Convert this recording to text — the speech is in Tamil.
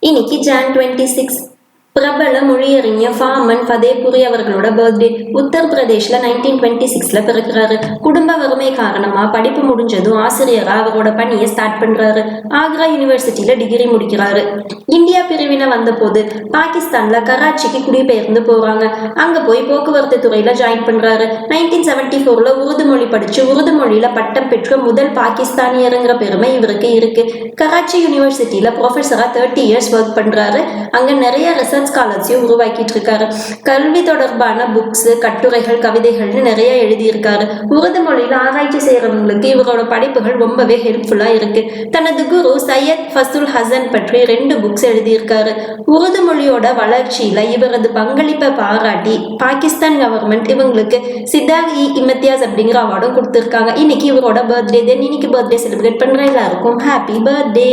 இன்னைக்கு ஜான் 26. பிரபல மொழியறிஞர் ஃபாமன் ஃபதேபுரி அவர்களோட பர்த்டே. உத்தரப்பிரதேஷ்ல 1926ல பிறக்கிறாரு. குடும்ப வறுமை காரணமா படிப்பு முடிஞ்சதும் ஆசிரியரா அவரோட பணியை ஸ்டார்ட் பண்றாரு. ஆக்ரா யூனிவர்சிட்டியில டிகிரி முடிக்கிறாரு. இந்தியா பிரிவினை வந்த போது பாகிஸ்தான்ல கராச்சிக்கு குடிபெயர்ந்து போறாங்க. அங்க போய் போக்குவரத்து துறையில ஜாயின் பண்றாரு. 1974ல உருது மொழி படிச்சு உருது மொழியில பட்டம் பெற்ற முதல் பாகிஸ்தானியருங்கிற பெருமை இவருக்கு இருக்கு. கராச்சி யூனிவர்சிட்டியில ப்ரொஃபஸரா 30 இயர்ஸ் ஒர்க் பண்றாரு. அங்க நிறைய ரிசர்ச் ஸ்காலர்ஸையும் உருவாக்கிட்டு இருக்காரு. கல்வி தொடர்பான புக்ஸ், கட்டுரைகள், கவிதைகள்னு நிறைய எழுதியிருக்காரு. உருது மொழியில ஆராய்ச்சி செய்யறவங்களுக்கு இவரோட படைப்புகள் ரொம்பவே ஹெல்ப்ஃபுல்லா இருக்கு. தனது குரு சையத் ஃபசுல் ஹசன் பற்றி 2 புக்ஸ் எழுதியிருக்காரு. உருது மொழியோட வளர்ச்சியில இவரது பங்களிப்பை பாராட்டி பாகிஸ்தான் கவர்மெண்ட் இவங்களுக்கு சிதார்-இ-இம்தியாஸ் அப்படிங்கிற அவார்டும் கொடுத்திருக்காங்க. இன்னைக்கு இவரோட பர்த்டே. இன்னைக்கு பர்த்டே செலிப்ரேட் பண்ற எல்லாருக்கும் ஹாப்பி பர்த்டே.